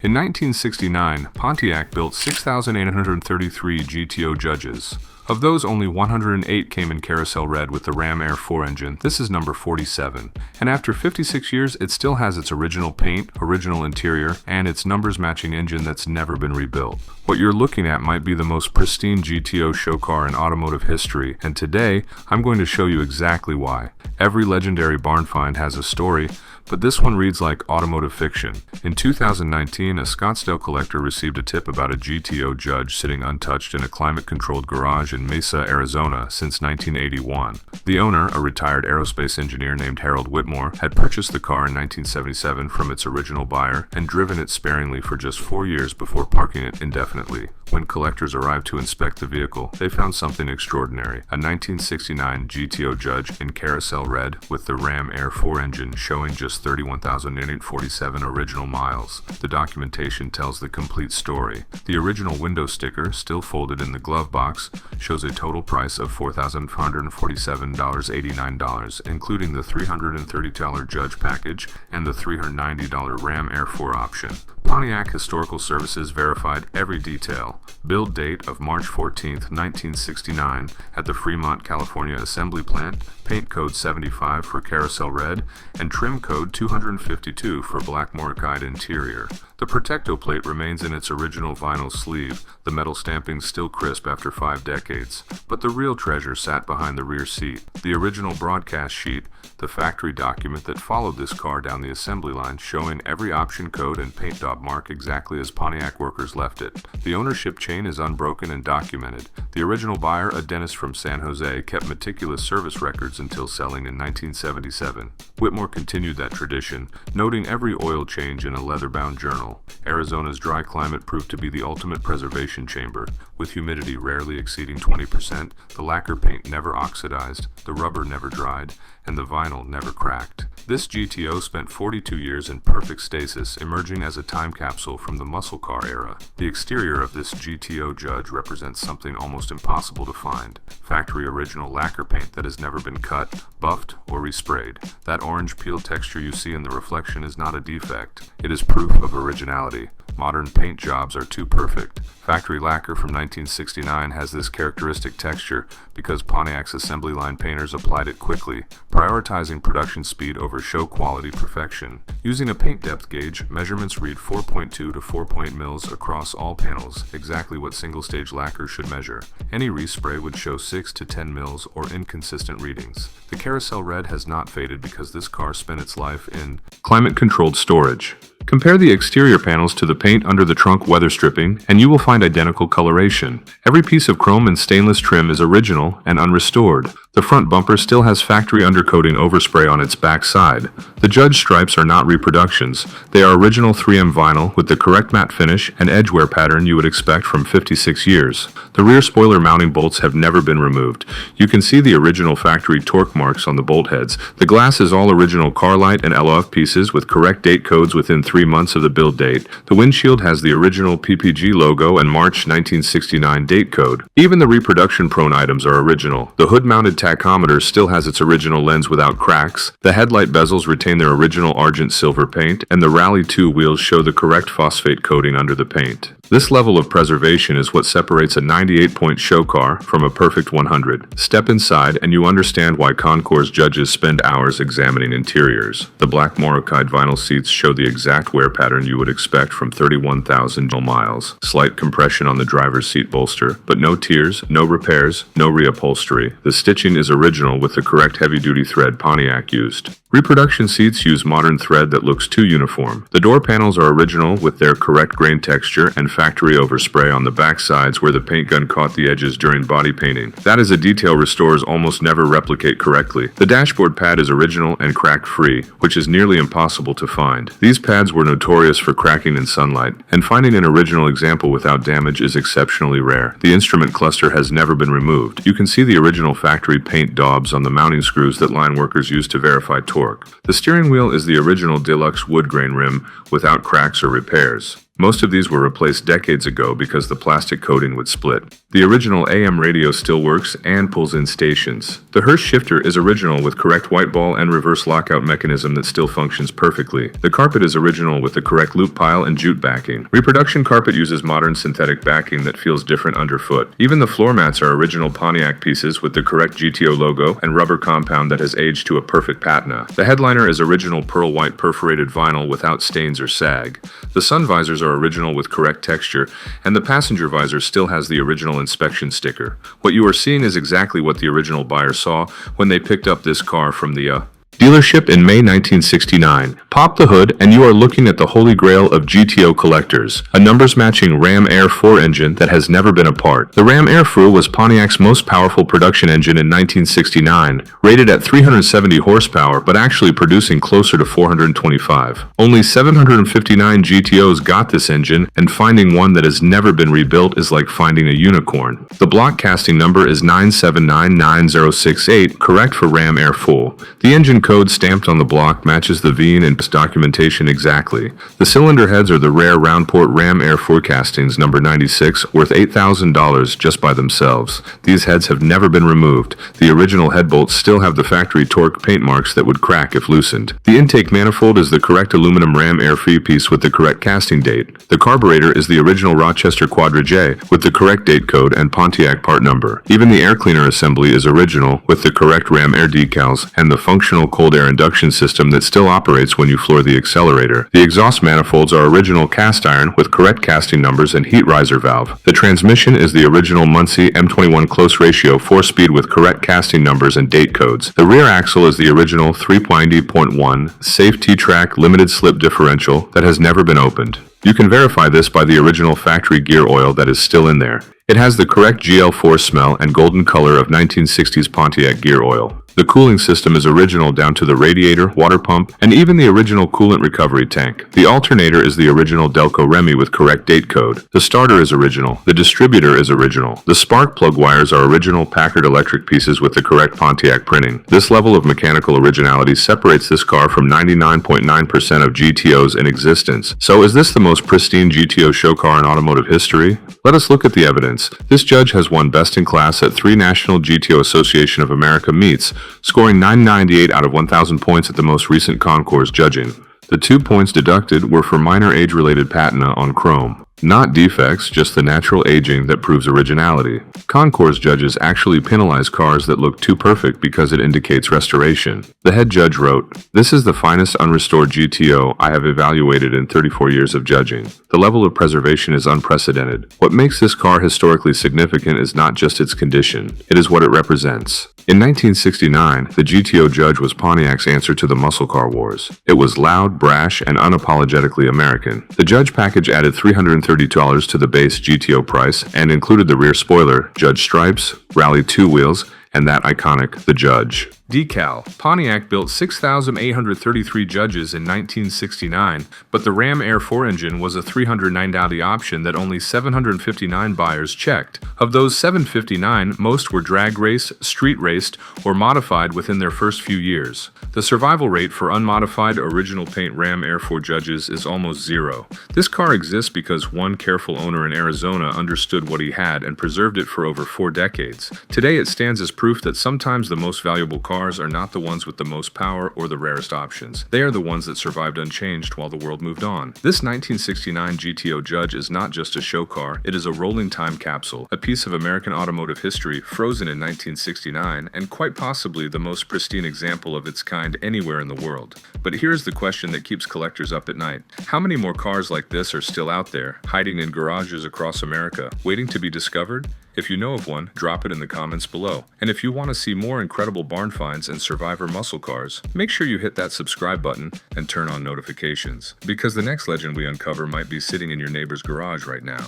In 1969, Pontiac built 6,833 GTO Judges. Of those, only 108 came in carousel red with the Ram Air 4 engine. This is number 47. And after 56 years, it still has its original paint, original interior, and its numbers-matching engine that's never been rebuilt. What you're looking at might be the most pristine GTO show car in automotive history, and today, I'm going to show you exactly why. Every legendary barn find has a story, but this one reads like automotive fiction. In 2019, a Scottsdale collector received a tip about a GTO Judge sitting untouched in a climate-controlled garage in Mesa, Arizona since 1981. The owner, a retired aerospace engineer named Harold Whitmore, had purchased the car in 1977 from its original buyer and driven it sparingly for just 4 years before parking it indefinitely. When collectors arrived to inspect the vehicle, they found something extraordinary. A 1969 GTO Judge in carousel red with the Ram Air 4 engine showing just 31,847 original miles. The documentation tells the complete story. The original window sticker, still folded in the glove box, shows a total price of $4,547.89, including the $330 Judge package and the $390 Ram Air 4 option. Pontiac Historical Services verified every detail. Build date of March 14, 1969 at the Fremont, California assembly plant, paint code 75 for carousel red, and trim code 252 for black morocite interior. The Protecto plate remains in its original vinyl sleeve, the metal stamping still crisp after 5 decades. But the real treasure sat behind the rear seat. The original broadcast sheet, the factory document that followed this car down the assembly line, showing every option code and paint daub mark exactly as Pontiac workers left it. The ownership chain is unbroken and documented. The original buyer, a dentist from San Jose, kept meticulous service records until selling in 1977. Whitmore continued that tradition, noting every oil change in a leather-bound journal. Arizona's dry climate proved to be the ultimate preservation chamber. With humidity rarely exceeding 20%, the lacquer paint never oxidized, the rubber never dried, and the vinyl never cracked. This GTO spent 42 years in perfect stasis, emerging as a time capsule from the muscle car era. The exterior of this GTO Judge represents something almost impossible to find. Factory original lacquer paint that has never been cut, buffed, or resprayed. That orange peel texture you see in the reflection is not a defect. It is proof of originality. Modern paint jobs are too perfect. Factory lacquer from 1969 has this characteristic texture because Pontiac's assembly line painters applied it quickly, prioritizing production speed over show quality perfection. Using a paint depth gauge, measurements read 4.2 to 4 mils across all panels, exactly what single-stage lacquer should measure. Any respray would show 6 to 10 mils or inconsistent readings. The carousel red has not faded because this car spent its life in climate-controlled storage. Compare the exterior panels to the paint under the trunk weather stripping, and you will find identical coloration. Every piece of chrome and stainless trim is original and unrestored. The front bumper still has factory undercoating overspray on its back side. The Judge stripes are not reproductions. They are original 3M vinyl with the correct matte finish and edge wear pattern you would expect from 56 years. The rear spoiler mounting bolts have never been removed. You can see the original factory torque marks on the bolt heads. The glass is all original Carlite and LOF pieces with correct date codes within 3 months of the build date. The windshield has the original PPG logo and March 1969 date code. Even the reproduction-prone items are original. The hood-mounted tachometer still has its original lens without cracks. The headlight bezels retain their original argent silver paint, and the Rally 2 wheels show the correct phosphate coating under the paint. This level of preservation is what separates a 98-point show car from a perfect 100. Step inside and you understand why Concours judges spend hours examining interiors. The black morocite vinyl seats show the exact wear pattern you would expect from 31,000 miles. Slight compression on the driver's seat bolster, but no tears, no repairs, no reupholstery. The stitching is original with the correct heavy-duty thread Pontiac used. Reproduction seats use modern thread that looks too uniform. The door panels are original with their correct grain texture and factory overspray on the back sides where the paint gun caught the edges during body painting. That is a detail restorers almost never replicate correctly. The dashboard pad is original and crack-free, which is nearly impossible to find. These pads were notorious for cracking in sunlight, and finding an original example without damage is exceptionally rare. The instrument cluster has never been removed. You can see the original factory paint daubs on the mounting screws that line workers used to verify torque. The steering wheel is the original deluxe wood grain rim without cracks or repairs. Most of these were replaced decades ago because the plastic coating would split. The original AM radio still works and pulls in stations. The Hurst shifter is original with correct white ball and reverse lockout mechanism that still functions perfectly. The carpet is original with the correct loop pile and jute backing. Reproduction carpet uses modern synthetic backing that feels different underfoot. Even the floor mats are original Pontiac pieces with the correct GTO logo and rubber compound that has aged to a perfect patina. The headliner is original pearl white perforated vinyl without stains or sag. The sun visors are original with correct texture, and the passenger visor still has the original inspection sticker. What you are seeing is exactly what the original buyer saw when they picked up this car from the dealership in May 1969. Pop the hood and you are looking at the holy grail of GTO collectors, a numbers-matching Ram Air 4 engine that has never been apart. The Ram Air 4 was Pontiac's most powerful production engine in 1969, rated at 370 horsepower but actually producing closer to 425. Only 759 GTOs got this engine, and finding one that has never been rebuilt is like finding a unicorn. The block casting number is 9799068, correct for Ram Air 4. The engine code stamped on the block matches the VIN and documentation exactly. The cylinder heads are the rare round port Ram Air 4 castings number 96, worth $8,000 just by themselves. These heads have never been removed. The original head bolts still have the factory torque paint marks that would crack if loosened. The intake manifold is the correct aluminum Ram Air 3 piece with the correct casting date. The carburetor is the original Rochester Quadra J with the correct date code and Pontiac part number. Even the air cleaner assembly is original with the correct Ram Air decals and the functional cold air induction system that still operates when you floor the accelerator. The exhaust manifolds are original cast iron with correct casting numbers and heat riser valve. The transmission is the original Muncie M21 close ratio 4-speed with correct casting numbers and date codes. The rear axle is the original 3.1 safe T-track limited slip differential that has never been opened. You can verify this by the original factory gear oil that is still in there. It has the correct GL4 smell and golden color of 1960s Pontiac gear oil. The cooling system is original down to the radiator, water pump, and even the original coolant recovery tank. The alternator is the original Delco Remy with correct date code. The starter is original. The distributor is original. The spark plug wires are original Packard electric pieces with the correct Pontiac printing. This level of mechanical originality separates this car from 99.9% of GTOs in existence. So is this the most pristine GTO show car in automotive history? Let us look at the evidence. This judge has won Best in Class at 3 National GTO Association of America meets, scoring 998 out of 1,000 points at the most recent concours judging. The 2 points deducted were for minor age-related patina on chrome. Not defects, just the natural aging that proves originality. Concours judges actually penalize cars that look too perfect because it indicates restoration. The head judge wrote, "This is the finest unrestored GTO I have evaluated in 34 years of judging. The level of preservation is unprecedented. What makes this car historically significant is not just its condition, it is what it represents." In 1969, the GTO judge was Pontiac's answer to the muscle car wars. It was loud, brash, and unapologetically American. The judge package added $330 to the base GTO price and included the rear spoiler, judge stripes, rally 2 wheels, and that iconic The Judge decal. Pontiac built 6,833 judges in 1969, but the Ram Air 4 engine was a $309 option that only 759 buyers checked. Of those 759, most were drag race, street raced, or modified within their first few years. The survival rate for unmodified original paint Ram Air 4 judges is almost zero. This car exists because one careful owner in Arizona understood what he had and preserved it for over 4 decades. Today it stands as proof that sometimes the most valuable cars are not the ones with the most power or the rarest options. They are the ones that survived unchanged while the world moved on. This 1969 GTO Judge is not just a show car, it is a rolling time capsule, a piece of American automotive history frozen in 1969, and quite possibly the most pristine example of its kind anywhere in the world. But here's the question that keeps collectors up at night. How many more cars like this are still out there, hiding in garages across America, waiting to be discovered? If you know of one, drop it in the comments below. And if you want to see more incredible barn finds and survivor muscle cars, make sure you hit that subscribe button and turn on notifications, because the next legend we uncover might be sitting in your neighbor's garage right now.